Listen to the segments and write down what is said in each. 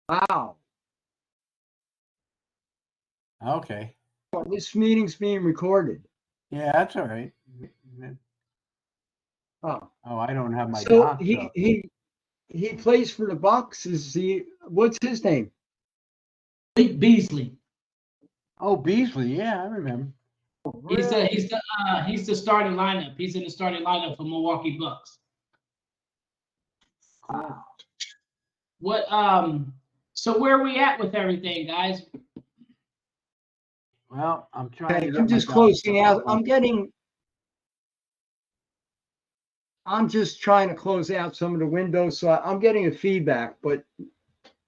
Wow. Okay. Well, this meeting's being recorded. Yeah, that's all right. Oh, Oh, I don't have my so docs up. he plays for the Bucks. What's his name? Beasley. Oh, Beasley. Yeah, I remember. He's the starting lineup. He's in the starting lineup for Milwaukee Bucks. Wow. What so where are we at with everything, guys? Well, I'm trying to get I'm just closing out. I'm just trying to close out some of the windows, so I'm getting a feedback, but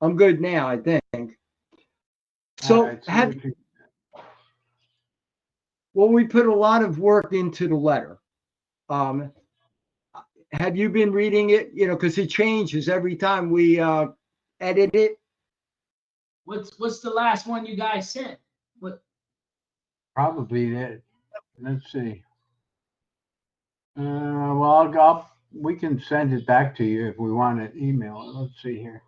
I'm good now, I think. So well, we put a lot of work into the letter. Have you been reading it? You know, because it changes every time we edit it. What's the last one you guys sent? What? Probably that. Let's see. Well, we can send it back to you if we want to email it. Let's see here.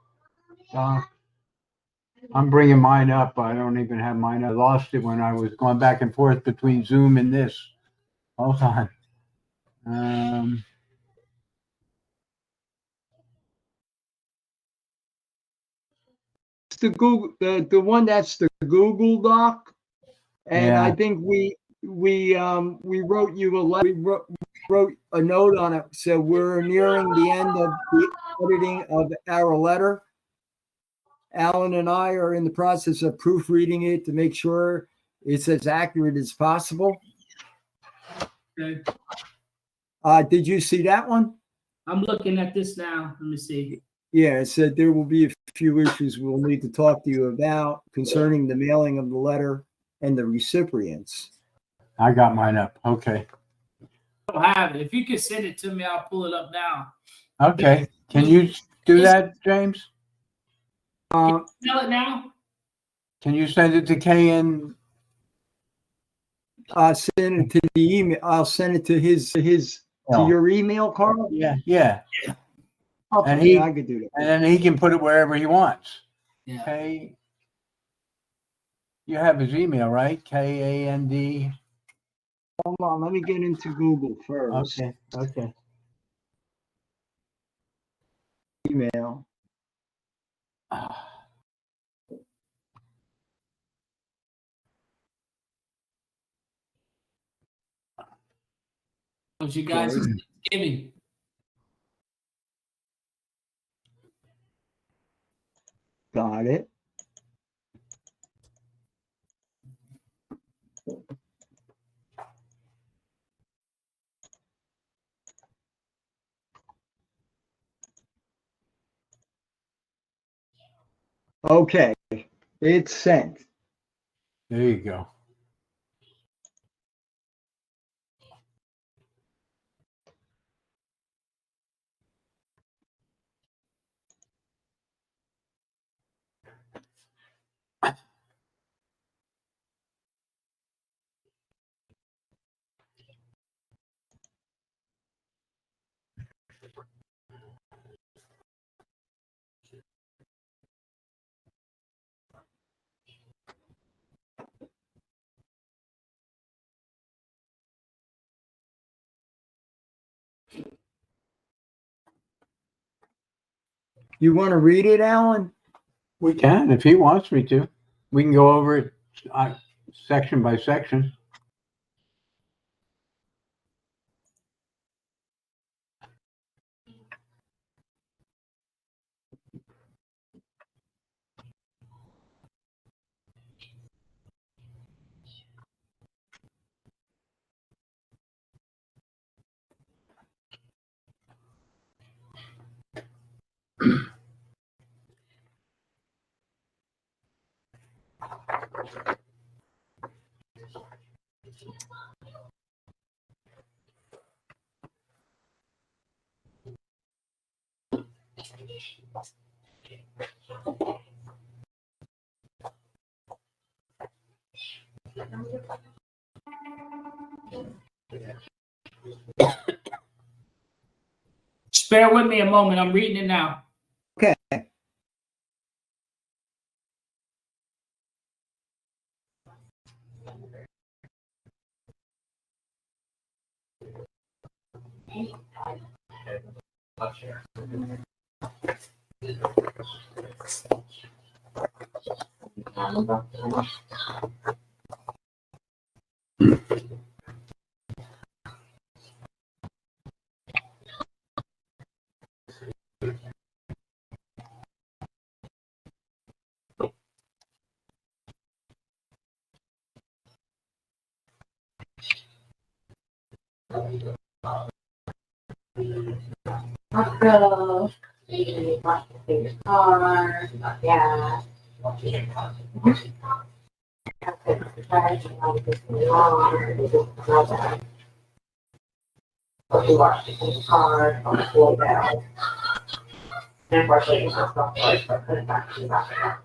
I'm bringing mine up. I don't even have mine. I lost it when I was going back and forth between Zoom and this. Hold on. It's the Google, the one that's the Google Doc, and Yeah. I think we wrote you a letter. We wrote a note on it. So we're nearing the end of the editing of our letter. Alan and I are in the process of proofreading it to make sure it's as accurate as possible. Okay. Did you see that one? I'm looking at this now. Let me see. Yeah, it said there will be a few issues we'll need to talk to you about concerning the mailing of the letter and the recipients. I got mine up. Okay. I don't have it. If you could send it to me, I'll pull it up now. Okay. Can you do that, James? Can you spell it now? Can you send it to KN? Send it to the email. I'll send it to to your email, Carl. Yeah. Okay, I could do that. And then he can put it wherever he wants. Yeah. Okay. You have his email, right? KAND. Hold on, let me get into Google first. Okay. Email. What you guys Thanksgiving? Got it. Okay, it's sent. There you go. You want to read it, Alan? We can, if he wants me to. We can go over it section by section. Just bear with me a moment. I'm reading it now. Okay. Go. Car. Yeah. Car. Slow down. And unfortunately, it's just not right, but put it back to that.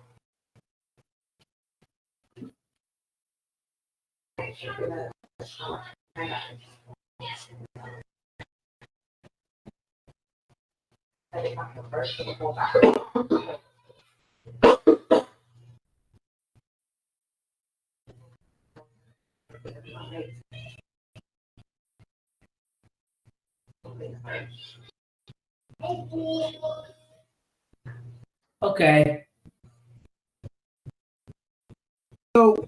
Okay. So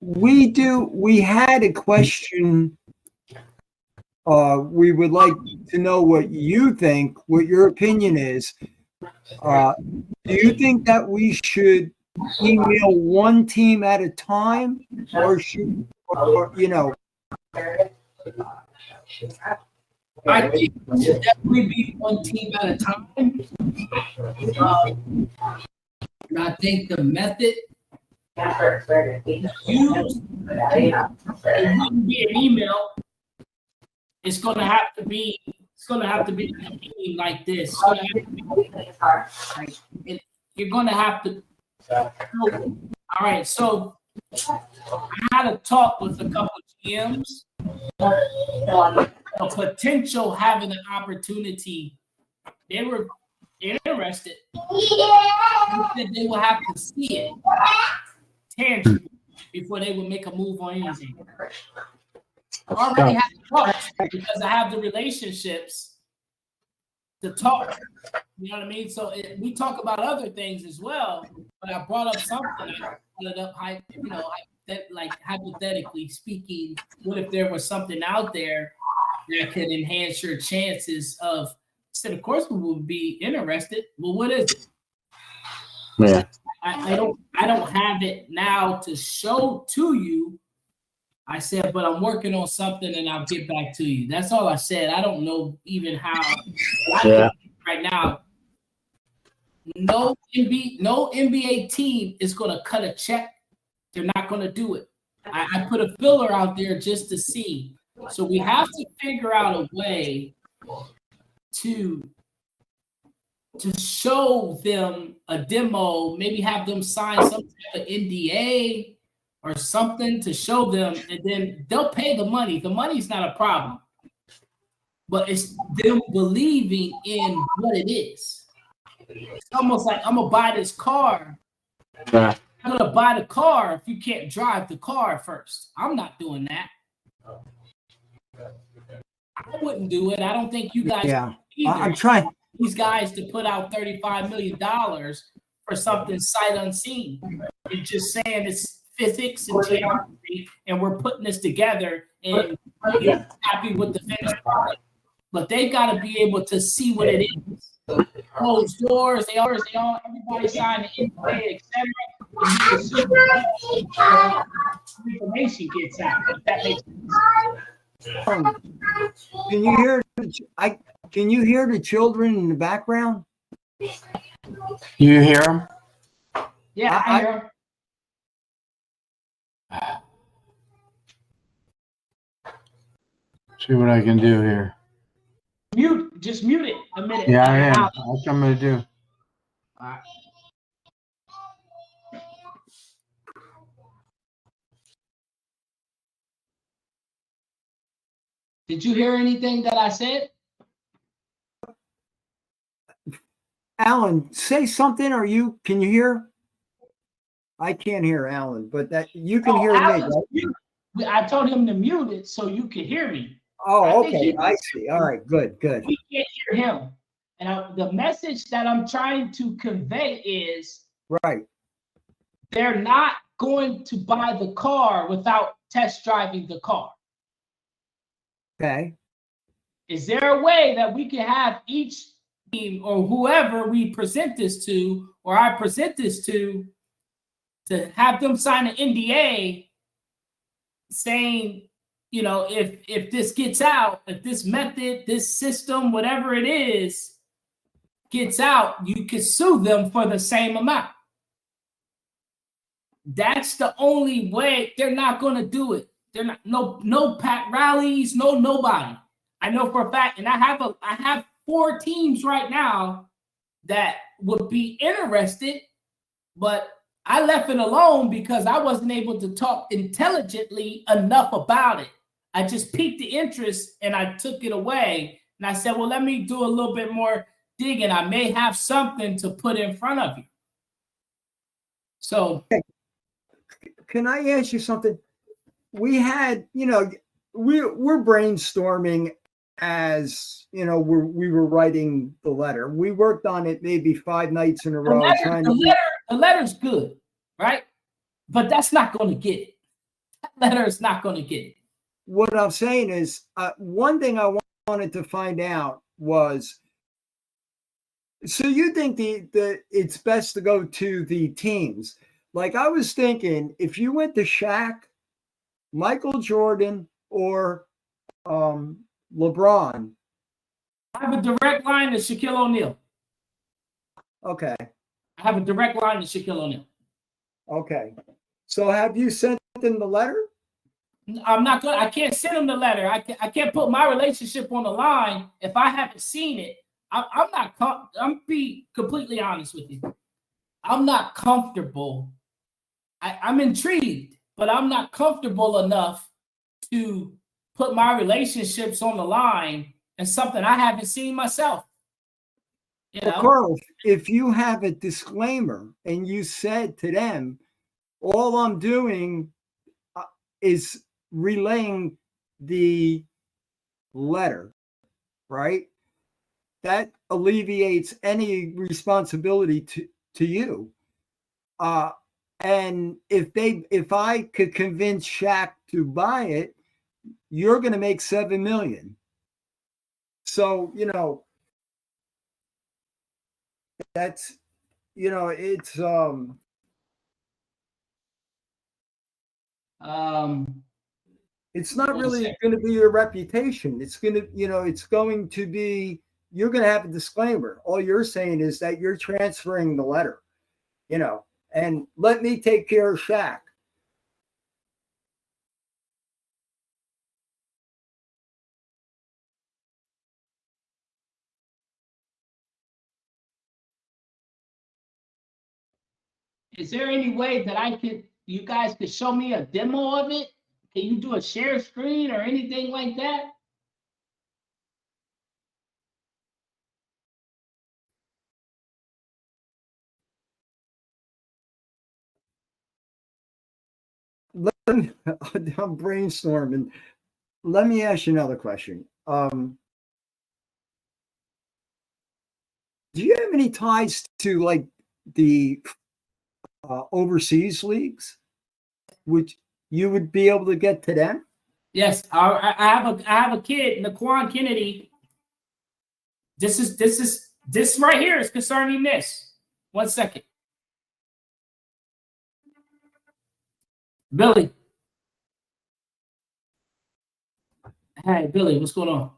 we had a question. We would like to know what you think, what your opinion is. Do you think that we should email one team at a time, or should, or, you know? I think it should definitely be one team at a time. And I think the method used, it wouldn't be an email. It's gonna have to be. It's gonna have to be a meeting like this. You're gonna have to. All right. So I had a talk with a couple of GMs. A potential having an opportunity. They were interested. They said they will have to see it tangible before they would make a move on anything. I already have to talk because I have the relationships to talk. You know what I mean? So we talk about other things as well. But I brought up something. I brought it up, like hypothetically speaking, what if there was something out there that could enhance your chances of? Said, of course, we would be interested. Well, what is it? Yeah. I don't have it now to show to you. I said, but I'm working on something and I'll get back to you. That's all I said. I don't know even how. Yeah. Right now, no NBA team is going to cut a check. They're not going to do it. I put a filler out there just to see. So we have to figure out a way to show them a demo, maybe have them sign some type of NDA or something to show them, and then they'll pay the money. The money's not a problem, but it's them believing in what it is. It's almost like, I'm gonna buy this car. Yeah. I'm gonna buy the car if you can't drive the car first. I'm not doing that. I wouldn't do it. I don't think you guys. Yeah, either. I'm trying. These guys to put out $35 million for something sight unseen. It's just saying it's physics and geometry, and we're putting this together, and you're happy with the finished product. But they got to be able to see what it is. Closed doors, they all everybody signed the NDA, etc. Information gets out. If that makes sense. Can you hear? Can you hear the children in the background? You hear them? Yeah, I hear. See what I can do here. Just mute it a minute. Yeah, I am. That's what I'm going to do. All right. Did you hear anything that I said? Alan, say something. Can you hear? I can't hear Alan, but that you can Oh, hear me, Alan's right? mute. I told him to mute it so you could hear me. Oh, I think okay. he- I see. All right. Good. Good. We can't hear him. And the message that I'm trying to convey is Right. they're not going to buy the car without test driving the car. Okay. Is there a way that we can have each team or whoever we present this to, or I present this to have them sign an NDA saying, you know, if this gets out, if this method, this system, whatever it is, gets out, you can sue them for the same amount. That's the only way. They're not going to do it. They're not, no Pat rallies, nobody. I know for a fact, and I have 4 teams right now that would be interested, but I left it alone because I wasn't able to talk intelligently enough about it. I just piqued the interest and I took it away. And I said, well, let me do a little bit more digging. I may have something to put in front of you. So, Can I ask you something? We had, we're brainstorming as we were writing the letter. We worked on it maybe 5 nights in a row. The letter's good, right? But that's not going to get it. That letter is not going to get it. What I'm saying is, one thing I wanted to find out was, so you think the it's best to go to the teams? Like I was thinking, if you went to Shaq, Michael Jordan, or LeBron. I have a direct line to Shaquille O'Neal. Okay. I have a direct line to Shaquille O'Neal. Okay. So have you sent them the letter? I'm not going. I can't send them the letter. I can't put my relationship on the line if I haven't seen it. I'm not. I'm be completely honest with you. I'm not comfortable. I'm intrigued, but I'm not comfortable enough to put my relationships on the line and something I haven't seen myself. You know? Well, Carl, if you have a disclaimer and you said to them, all I'm doing is relaying the letter, right? That alleviates any responsibility to you. And if I could convince Shaq to buy it, you're going to make $7 million. So, that's, it's, it's not really going to be your reputation. It's going to, it's going to be, you're going to have a disclaimer. All you're saying is that you're transferring the letter, and let me take care of Shaq. Is there any way that you guys could show me a demo of it? Can you do a share screen or anything like that? I'm brainstorming. Let me ask you another question. Do you have any ties to like the overseas leagues, which you would be able to get to them? Yes, I have a kid, Naquan Kennedy. This right here is concerning this. 1 second. Billy. Hey, Billy, what's going on?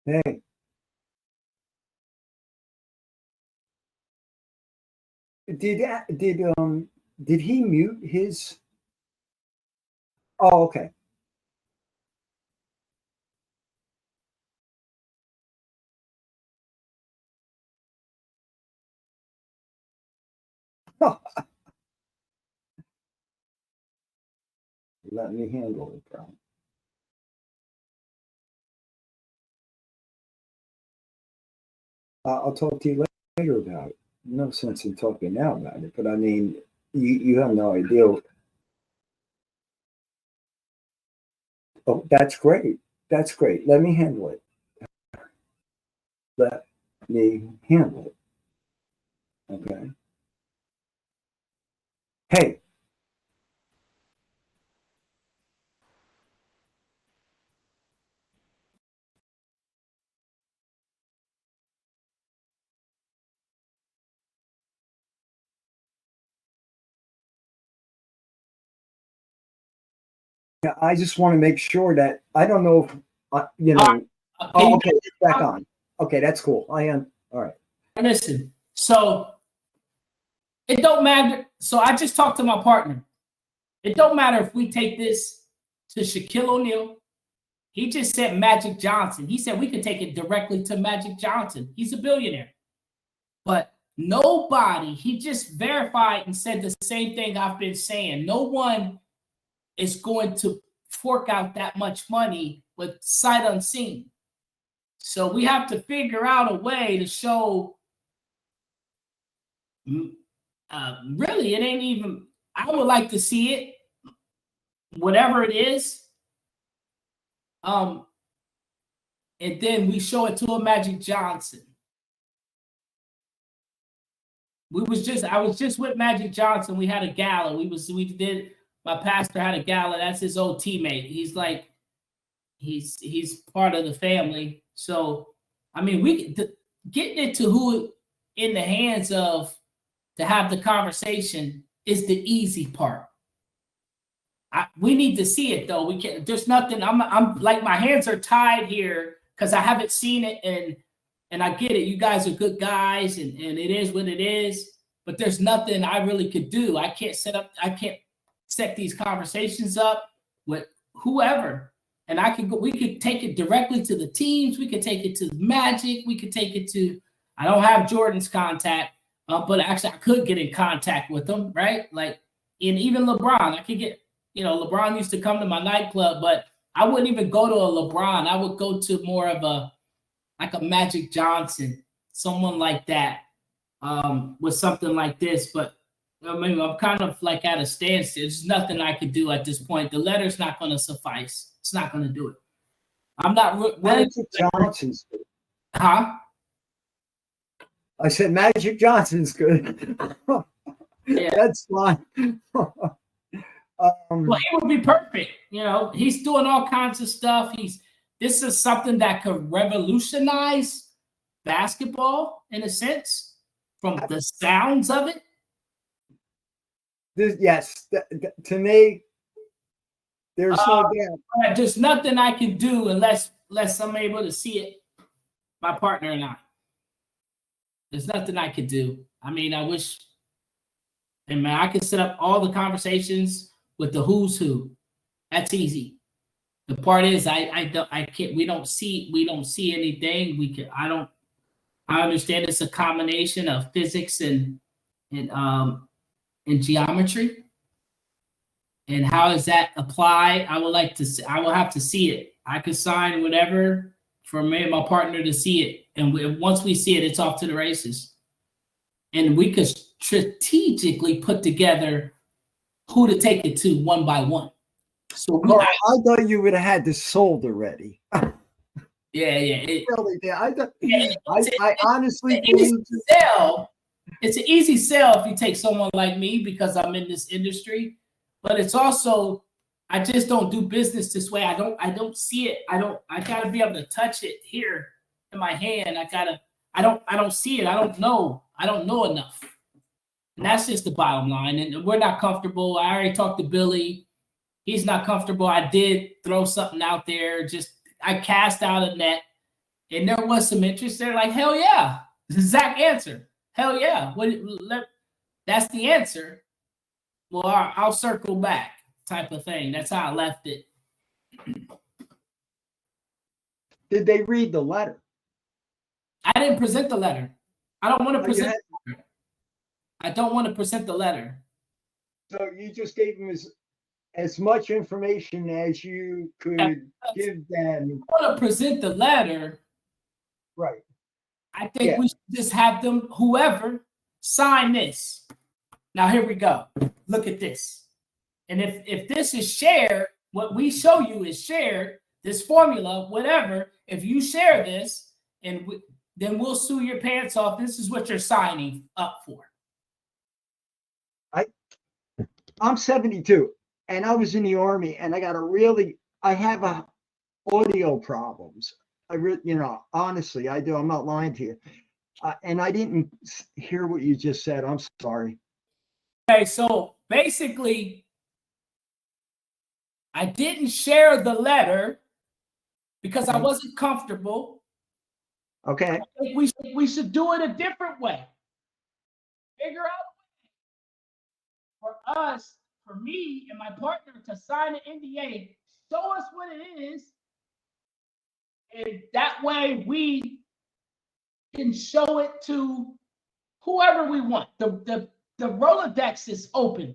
Hey. Did he mute his? Oh, okay. Let me handle it, bro. I'll talk to you later about it. No sense in talking now about it, but I mean, you have no idea. Oh, that's great. That's great. Let me handle it. Let me handle it. Okay. Hey. Yeah, I just want to make sure that I don't know if you know. Oh, okay, it's back on. Okay, that's cool. I am all right. Listen, so it don't matter. So I just talked to my partner. It don't matter if we take this to Shaquille O'Neal. He just said Magic Johnson. He said we could take it directly to Magic Johnson. He's a billionaire. But nobody, he just verified and said the same thing I've been saying. No one is going to fork out that much money with sight unseen. So we have to figure out a way to show, really, it ain't even, I would like to see it, whatever it is. And then we show it to a Magic Johnson. I was just with Magic Johnson. We had a gala. My pastor had a gala. That's his old teammate. He's like, he's part of the family. So, I mean, getting it to who in the hands of to have the conversation is the easy part. We need to see it though. We can't. There's nothing. I'm like my hands are tied here because I haven't seen it, and I get it. You guys are good guys, and it is what it is. But there's nothing I really could do. I can't set these conversations up with whoever, and we could take it directly to the teams. We could take it to Magic. We could take it to. I don't have Jordan's contact, but actually I could get in contact with them, right? Like, and even LeBron, I could get. LeBron used to come to my nightclub, but I wouldn't even go to a LeBron. I would go to more of a Magic Johnson, someone like that, with something like this. But I mean, I'm kind of like at a standstill. There's nothing I could do at this point. The letter's not going to suffice. It's not going to do it. I'm not. Magic Johnson's good. Huh? I said Magic Johnson's good. Yeah, that's fine. Well, he would be perfect. He's doing all kinds of stuff. This is something that could revolutionize basketball in a sense, from the sounds of it. Yes, to me, there's no doubt. There's nothing I can do unless I'm able to see it, my partner and I. There's nothing I could do. I mean, I wish, and man, I could set up all the conversations with the who's who. That's easy. The part is I can't. We don't see anything. I understand it's a combination of physics and geometry. And how does that apply? I will have to see it. I could sign whatever for me and my partner to see it. And once we see it, it's off to the races. And we could strategically put together who to take it to one by one. So I thought you would have had this sold already. Yeah. I honestly believe it's an easy sell if you take someone like me because I'm in this industry. But it's also, I just don't do business this way. I don't see it. I gotta be able to touch it here in my hand. I don't see it. I don't know enough. And that's just the bottom line. And we're not comfortable. I already talked to Billy. He's not comfortable. I did throw something out there. I cast out a net. And there was some interest. They're like, hell yeah. The exact answer. Hell yeah. That's the answer. Well, I'll circle back type of thing. That's how I left it. Did they read the letter? I didn't present the letter. I don't want to present. I don't want to present the letter. So you just gave them as much information as you could give them. I want to present the letter. Right. I think we should just have them, whoever, sign this. Now, here we go. Look at this. And if this is shared, what we show you is shared, this formula, whatever, if you share this, then we'll sue your pants off. This is what you're signing up for. I'm 72, and I was in the Army, and I have audio problems. Honestly, I do. I'm not lying to you. And I didn't hear what you just said. I'm sorry. Okay, so basically, I didn't share the letter because I wasn't comfortable. Okay. I think we should do it a different way. Figure out for us, for me and my partner to sign an NDA, show us what it is, and that way we can show it to whoever we want. The Rolodex is open.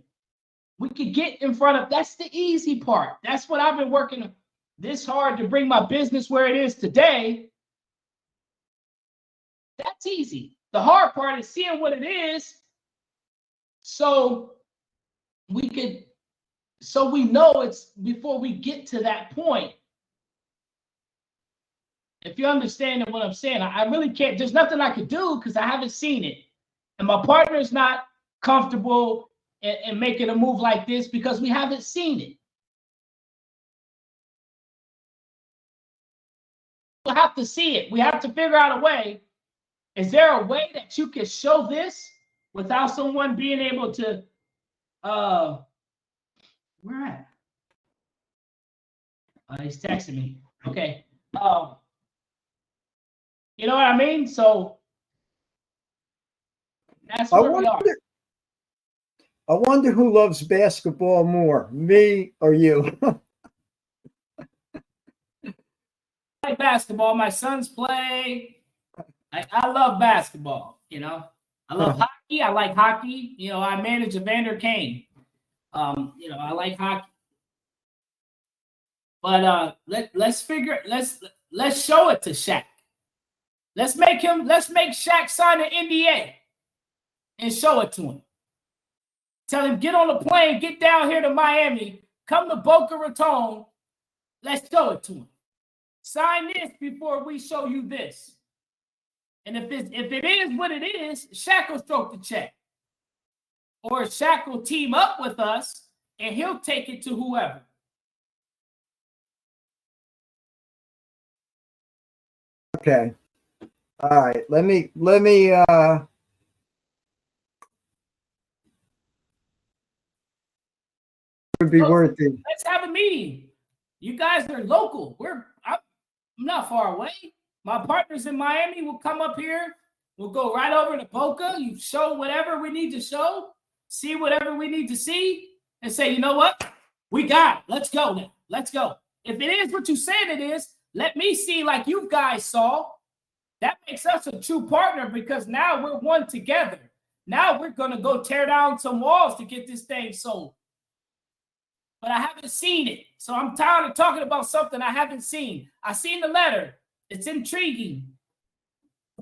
We could get in front of, that's the easy part. That's what I've been working this hard to bring my business where it is today. That's easy. The hard part is seeing what it is so we know it's before we get to that point. If you're understanding what I'm saying, I really can't, there's nothing I could do because I haven't seen it. And my partner's not comfortable in making a move like this because we haven't seen it. We'll have to see it. We have to figure out a way. Is there a way that you can show this without someone being able to, where at? He's texting me. Okay. You know what I mean? So that's where we are. I wonder who loves basketball more, me or you? I like basketball. My sons play. I love basketball, I love hockey. I like hockey. I manage Evander Kane. I like hockey. But let's show it to Shaq. Let's make Shaq sign an NDA and show it to him. Tell him, get on the plane, get down here to Miami, come to Boca Raton. Let's show it to him. Sign this before we show you this. And if it is what it is, Shaq will stroke the check. Or Shaq will team up with us and he'll take it to whoever. Okay. All right. Let me would be worth it. Let's have a meeting. You guys are local. I'm not far away. My partners in Miami will come up here. We'll go right over to Boca. You show whatever we need to show, see whatever we need to see, and say, you know what? We got it. Let's go now. Let's go. If it is what you said it is, let me see like you guys saw. That makes us a true partner because now we're one together. Now we're going to go tear down some walls to get this thing sold. But I haven't seen it. So I'm tired of talking about something I haven't seen. I seen the letter. It's intriguing.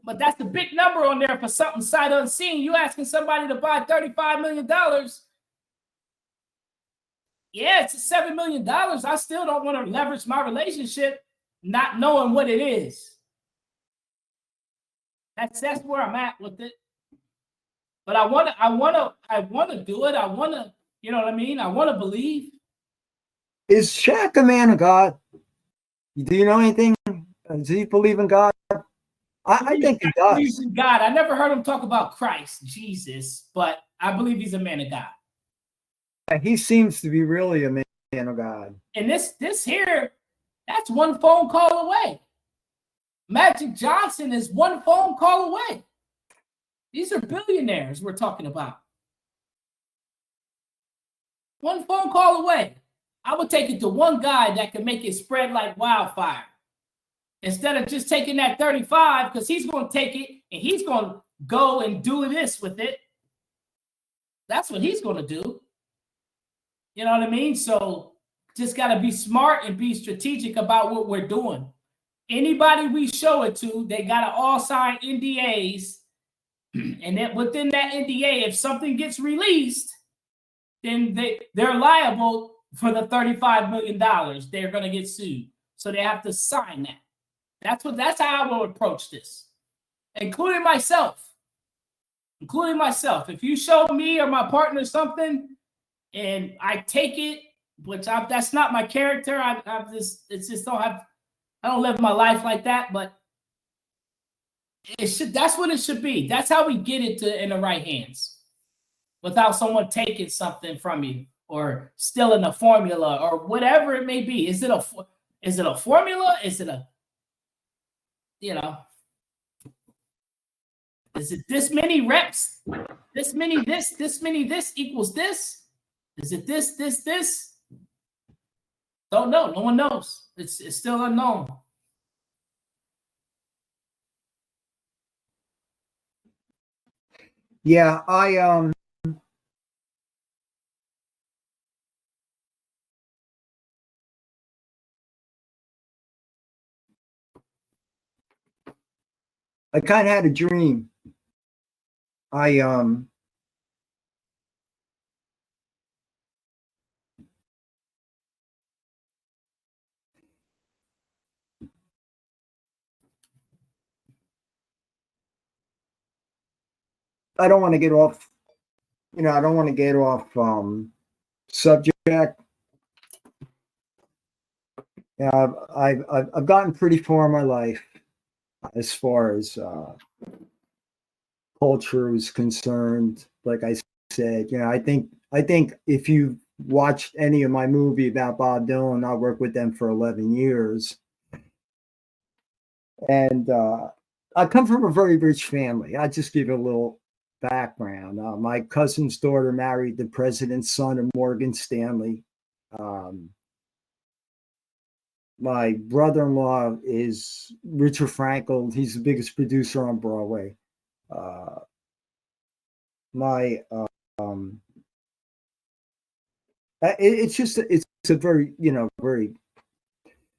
But that's a big number on there for something sight unseen. You asking somebody to buy $35 million. Yeah, it's $7 million. I still don't want to leverage my relationship not knowing what it is. That's where I'm at with it. But I want to do it. I want to, you know what I mean? I want to believe. Is Shaq a man of God? Do you know anything? Does he believe in God? I think he does. Believes in God. I never heard him talk about Christ, Jesus, but I believe he's a man of God. He seems to be really a man of God. And this here, that's one phone call away. Magic Johnson is one phone call away. These are billionaires we're talking about. One phone call away. I would take it to one guy that can make it spread like wildfire. Instead of just taking that 35, because he's going to take it and he's going to go and do this with it. That's what he's going to do. You know what I mean? So just got to be smart and be strategic about what we're doing. Anybody we show it to, they got to all sign NDAs. And then within that NDA, if something gets released, then they're liable for the $35 million. They're going to get sued. So they have to sign that. That's how I will approach this, including myself. If you show me or my partner something and I take it, which that's not my character. I don't live my life like that, but that's what it should be. That's how we get it in the right hands without someone taking something from you or stealing a formula or whatever it may be. Is it a formula? Is it a, is it this many reps? This many this equals this? Is it this? Don't know. No one knows. It's still unknown. Yeah, I kind of had a dream. I don't want to get off, I don't want to get off subject. Yeah, I've gotten pretty far in my life as far as culture is concerned. Like I said, I think if you watched any of my movie about Bob Dylan, I worked with them for 11 years. And I come from a very rich family. I'll just give you a little background. My cousin's daughter married the president's son of Morgan Stanley. My brother-in-law is Richard Frankel. He's the biggest producer on Broadway. It's a very, very,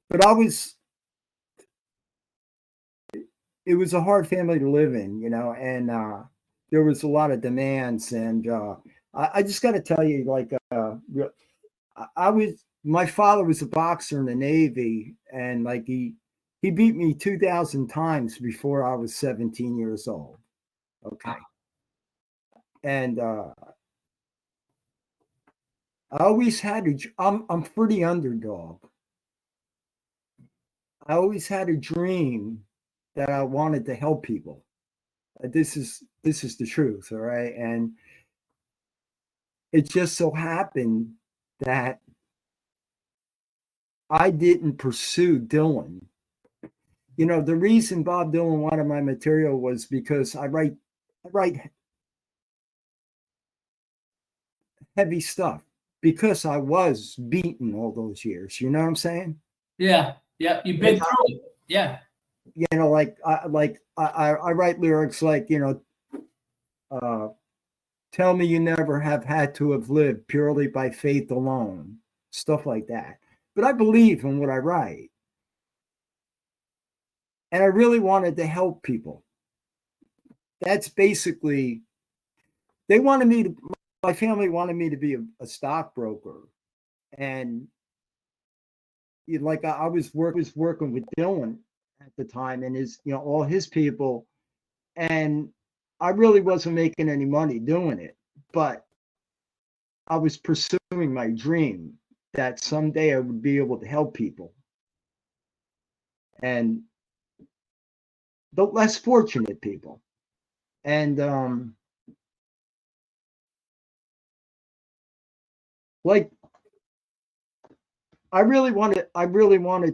but it was a hard family to live in, and there was a lot of demands. And I just got to tell you, like, my father was a boxer in the Navy, and like he beat me 2,000 times before I was 17 years old. Okay. And I always had I'm pretty underdog. I always had a dream that I wanted to help people. This is the truth, all right? And it just so happened that I didn't pursue Dylan. The reason Bob Dylan wanted my material was because I write heavy stuff because I was beaten all those years. You know what I'm saying? Yeah. You've been through it. Yeah. I write lyrics like, tell me you never have had to have lived purely by faith alone, stuff like that. But I believe in what I write. And I really wanted to help people. That's basically, my family wanted me to be a stockbroker. And I was working with Dylan at the time and all his people. And I really wasn't making any money doing it, but I was pursuing my dream that someday I would be able to help people. And the less fortunate people. And I really want to, I really want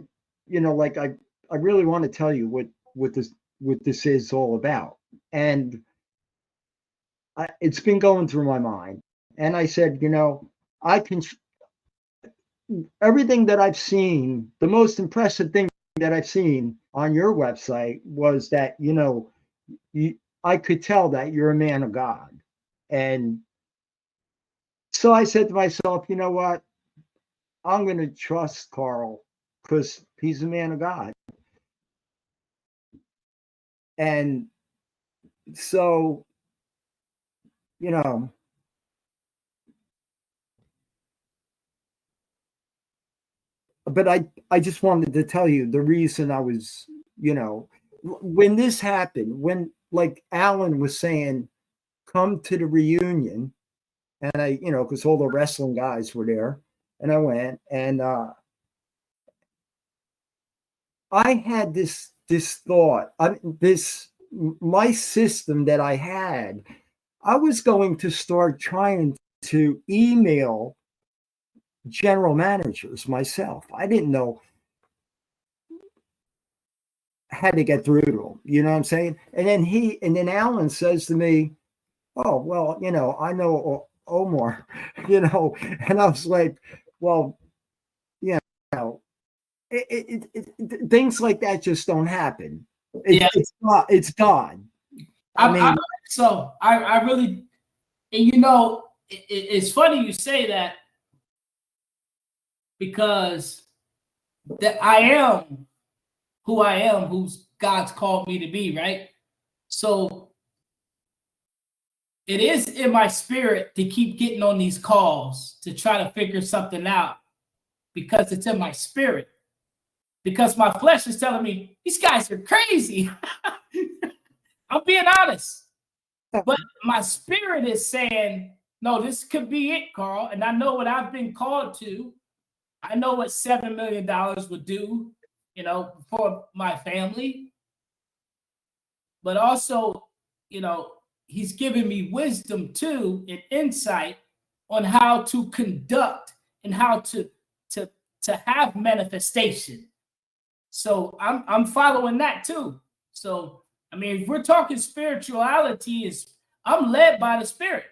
to tell you what this is all about. And it's been going through my mind. And I said, I can, everything that I've seen, the most impressive thing that I've seen on your website was that, I could tell that you're a man of God. And so I said to myself, you know what? I'm going to trust Carl because he's a man of God. And so, but I just wanted to tell you the reason I was, when this happened, when like Alan was saying, come to the reunion, and I, because all the wrestling guys were there, and I went, and I had this thought, my system that I had, I was going to start trying to email general managers myself. I didn't know how to get through to them. You know what I'm saying? And then Alan says to me, "Oh, well, I know Omar," and I was like, "Well, things like that just don't happen. It's God." I really, and it's funny you say that because that I am who I am, who's God's called me to be, right? So it is in my spirit to keep getting on these calls to try to figure something out because it's in my spirit. Because my flesh is telling me, these guys are crazy. I'm being honest. But my spirit is saying, no, this could be it, Carl. And I know what I've been called to. I know what $7 million would do, for my family. But also, he's giving me wisdom too and insight on how to conduct and how to have manifestation. So I'm following that too. So I mean, if we're talking spirituality, I'm led by the Spirit.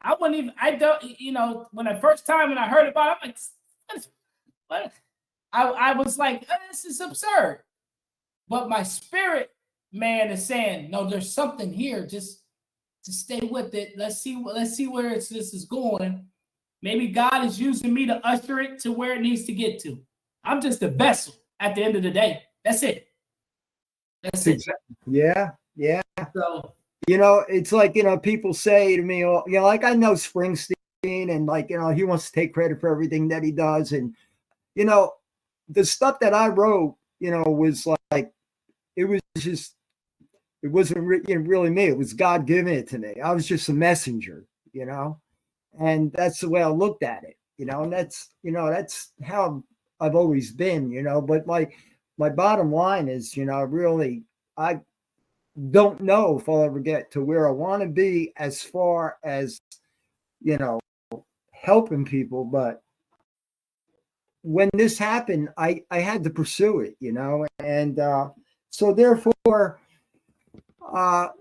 I don't, when the first time when I heard about it, I'm like, what? I was like, this is absurd. But my spirit man is saying, no, there's something here. Just stay with it. Let's see where this is going. Maybe God is using me to usher it to where it needs to get to. I'm just a vessel at the end of the day. That's it. That's it. Yeah. So, it's like, people say to me, like I know Springsteen and like, he wants to take credit for everything that he does. And, the stuff that I wrote, was like, it wasn't really me. It was God giving it to me. I was just a messenger, and that's the way I looked at it, and that's how I've always been, but my bottom line is, really, I don't know if I'll ever get to where I want to be as far as, helping people. But when this happened, I had to pursue it, and so therefore, I'll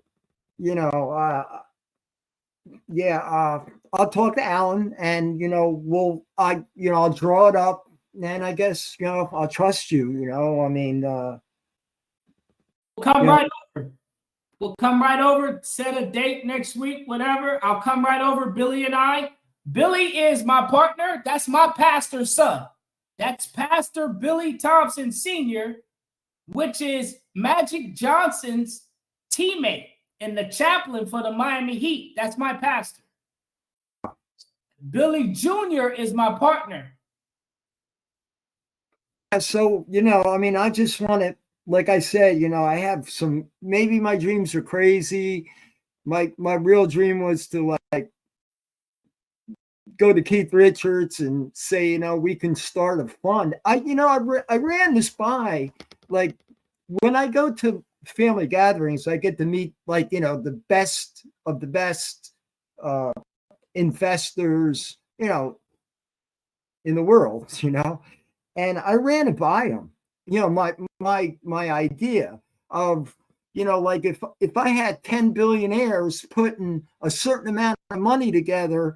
talk to Alan, and I'll draw it up, and I guess I'll trust you. I mean, we'll come right over. We'll come right over. Set a date next week, whatever. I'll come right over. Billy and I. Billy is my partner. That's my pastor's son. That's Pastor Billy Thompson Sr., which is Magic Johnson's teammate and the chaplain for the Miami Heat. That's my pastor. Billy Jr. is my partner. So, I mean, I just want to, like I said, I have maybe my dreams are crazy. My real dream was to like go to Keith Richards and say, we can start a fund. I ran this by, like, when I go to family gatherings, I get to meet like, the best of the best investors, in the world, and I ran it by them, my idea. of, like if I had 10 billionaires putting a certain amount of money together,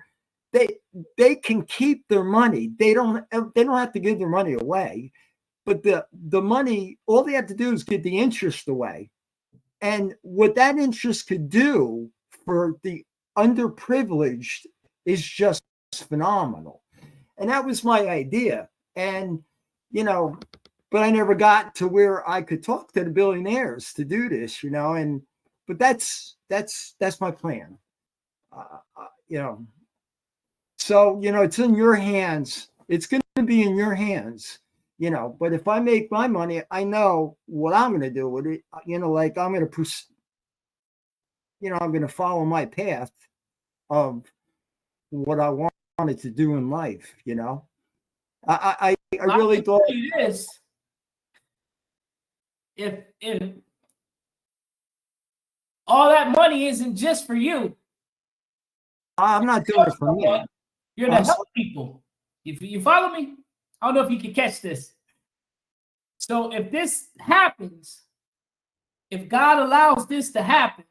they can keep their money. They don't have to give their money away. But the money, all they have to do is get the interest away. And what that interest could do for the underprivileged is just phenomenal. And that was my idea. And, but I never got to where I could talk to the billionaires to do this, but that's my plan. So, it's in your hands. It's going to be in your hands, but if I make my money, I know what I'm going to do with it. Like I'm going to, I'm going to follow my path of what I wanted to do in life, I really thought it is. If all that money isn't just for you, I'm not doing it for me. You're to help people. If you follow me, I don't know if you can catch this. So if this happens, if God allows this to happen,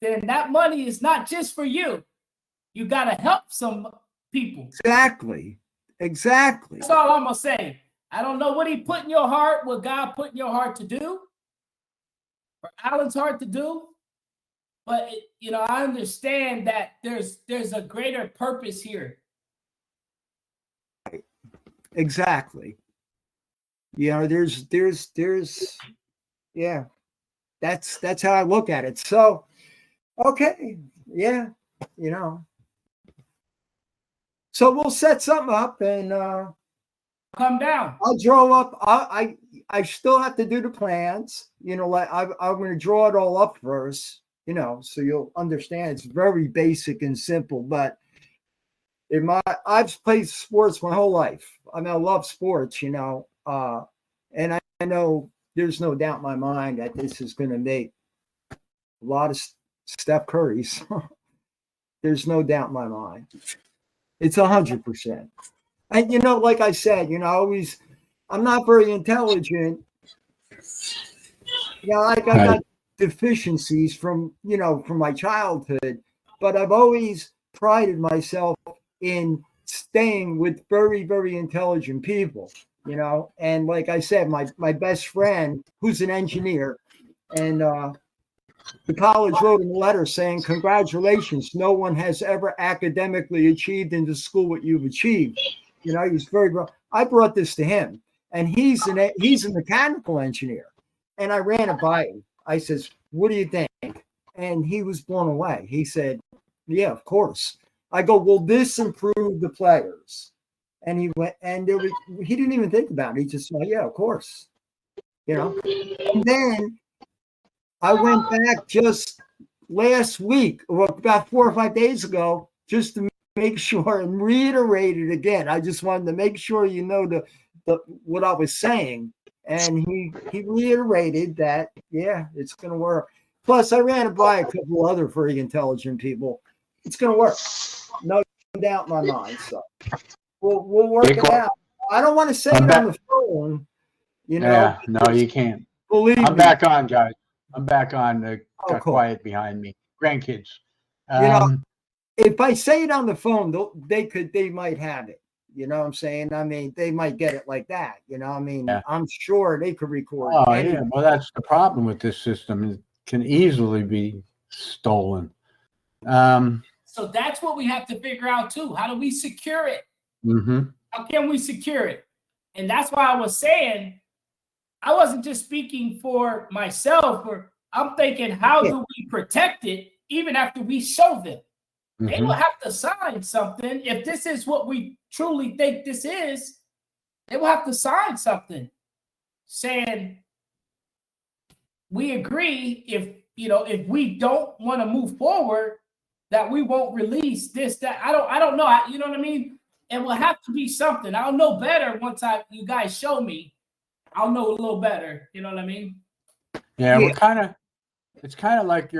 then that money is not just for you. You got to help some people. Exactly. That's all I'm going to say. I don't know what he put in your heart, what God put in your heart to do, or Alan's heart to do. But, I understand that there's a greater purpose here. Exactly. There's yeah, that's how I look at it. So, okay. Yeah. So we'll set something up and come down. I'll draw up. I still have to do the plans. Like I'm going to draw it all up first. So you'll understand. It's very basic and simple. But I've played sports my whole life. I mean, I love sports. And I know there's no doubt in my mind that this is going to make a lot of Steph Curry's. There's no doubt in my mind. It's 100%. And, like I said, I'm not very intelligent. I got deficiencies from my childhood, but I've always prided myself in staying with very, very intelligent people, and like I said, my best friend, who's an engineer, and the college wrote him a letter saying, "Congratulations, no one has ever academically achieved in the school what you've achieved." He's very. I brought this to him, and he's a mechanical engineer, and I ran it by him. I says, "What do you think?" And he was blown away. He said, "Yeah, of course." I go, "Will this improve the players?" And he went, and he didn't even think about it. He just went, "Yeah, of course." And then I went back just last week, or about 4 or 5 days ago, just to make sure and reiterate it again. I just wanted to make sure the what I was saying. And he reiterated that, yeah, it's going to work. Plus, I ran it by a couple other very intelligent people. It's going to work. No doubt in my mind. So we'll work it out. I don't want to say it on the phone. Yeah, no, you can't. Believe me. I'm back on, guys. I'm back on. Got cool. Quiet behind me. Grandkids. If I say it on the phone, they might have it. You know what I'm saying? I mean, they might get it like that. I mean, yeah. I'm sure they could record. Oh, yeah. Well, that's the problem with this system. It can easily be stolen. So that's what we have to figure out, too. How do we secure it? Mm-hmm. How can we secure it? And that's why I was saying, I wasn't just speaking for myself, or I'm thinking, how do we protect it even after we show them? Mm-hmm. They will have to sign something. If this is what we truly think this is, they will have to sign something saying, we agree if we don't want to move forward, that we won't release this, that. I don't know. You know what I mean? It will have to be something. I'll know better once you guys show me. I'll know a little better. You know what I mean? Yeah. It's kind of like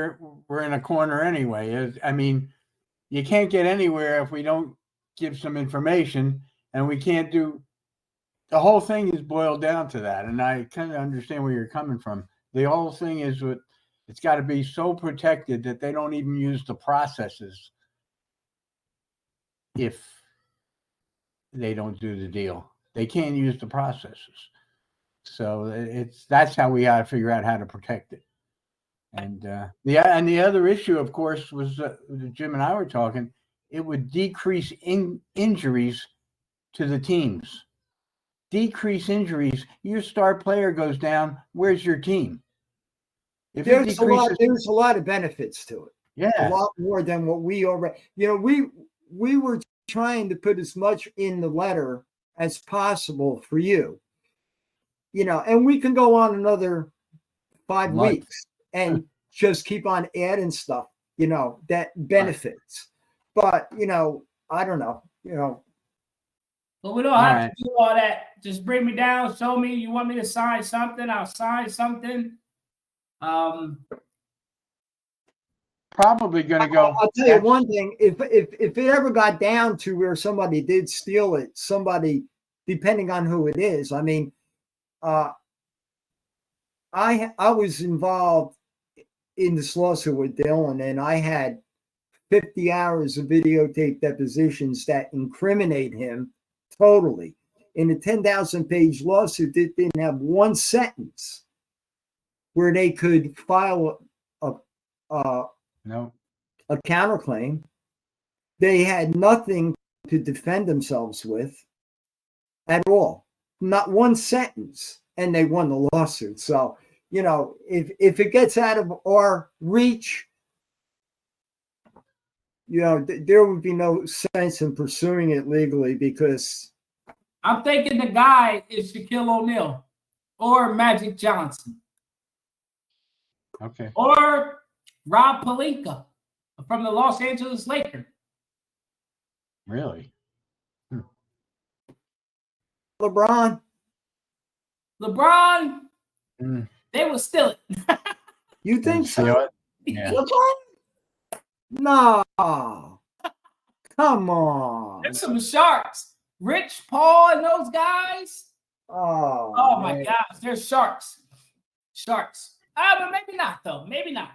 we're in a corner anyway. I mean, you can't get anywhere if we don't give some information, and we can't do the whole thing is boiled down to that, and I kind of understand where you're coming from. The whole thing is it's got to be so protected that they don't even use the processes if they don't do the deal. They can't use the processes. So that's how we got to figure out how to protect it. And the other issue, of course, was Jim and I were talking. It would decrease injuries to the teams. Decrease injuries. Your star player goes down. Where's your team? If it decreases, there's a lot of benefits to it. yeah, A lot more than what we already. We were trying to put as much in the letter as possible for you. And we can go on another 5 weeks and just keep on adding stuff, that benefits. But, I don't know, But we don't have to do all that. Just bring me down, show me you want me to sign something, I'll sign something. Probably going to go. I'll tell you one thing. If it ever got down to where somebody did steal it, somebody, depending on who it is, I mean, I was involved in this lawsuit with Dylan, and I had 50 hours of videotape depositions that incriminate him totally. In a 10,000-page lawsuit, it didn't have one sentence where they could file a counterclaim. They had nothing to defend themselves with at all. Not one sentence. And they won the lawsuit. So, if it gets out of our reach, there would be no sense in pursuing it legally, because I'm thinking the guy is Shaquille O'Neal or Magic Johnson. Okay. Or Rob Pelinka from the Los Angeles Lakers. Really? LeBron, they will steal it. You think so? Steal it? Yeah. LeBron? No. Come on. There's some sharks. Rich Paul and those guys. Oh my gosh, they're sharks. Sharks. But maybe not, though. Maybe not,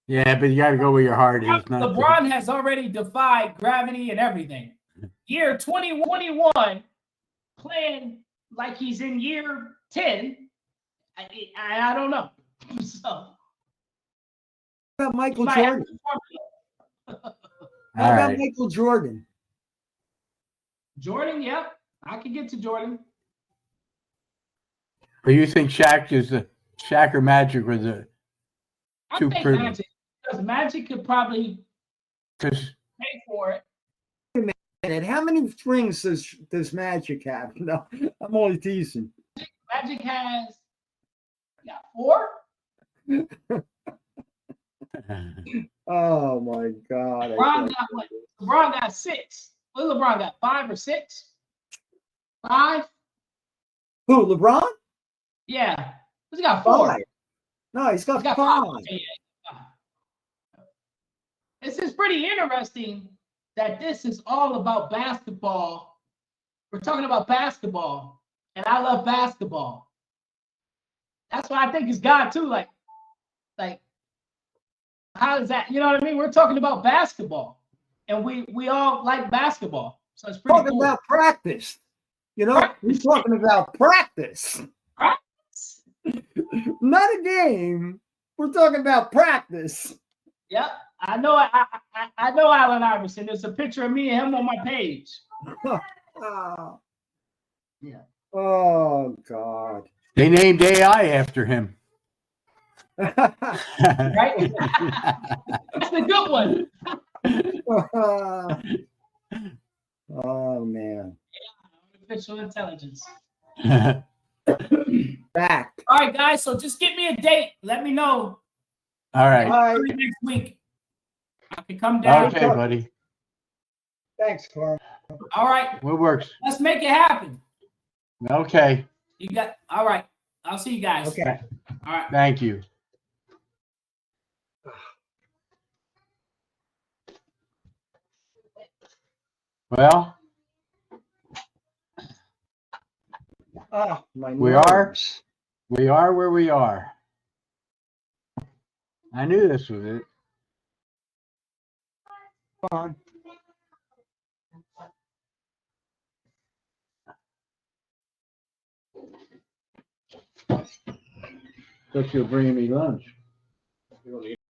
Yeah, but you got to go where your heart is. LeBron has already defied gravity and everything. Year 2021, playing like he's in year 10. I don't know. So, how about Michael Jordan? How about Michael Jordan? Jordan, yep. I can get to Jordan. But you think Shaq or Magic were the two privileged? Magic, because Magic could probably pay for it. And how many rings does Magic have? No, I'm only teasing. Magic has 4. Oh my God! LeBron got what? LeBron got 6. What LeBron got? 5 or 6? 5? Who? LeBron? Yeah. He's got 4. 5. No, he's got 5. 5. This is pretty interesting that this is all about basketball. We're talking about basketball, and I love basketball. That's why I think it's God too. Like, how is that? You know what I mean? We're talking about basketball, and we all like basketball, so it's pretty Talking cool. about practice. We're talking about practice. Practice. Not a game. We're talking about practice. Yep, I know. I know Allen Iverson. There's a picture of me and him on my page. Yeah. Oh God. They named AI after him. Right? That's the good one. Oh man. Artificial intelligence. Back. All right, guys. So just give me a date. Let me know. All right. Next week. I can come down. Okay, buddy. Thanks, Carl. All right. What works? Let's make it happen. Okay. You got. All right. I'll see you guys. Okay. All right. Thank you. Well, Ah, my We are? nerves. We are where we are. I knew this was it. Come on. Thought you were bringing me lunch.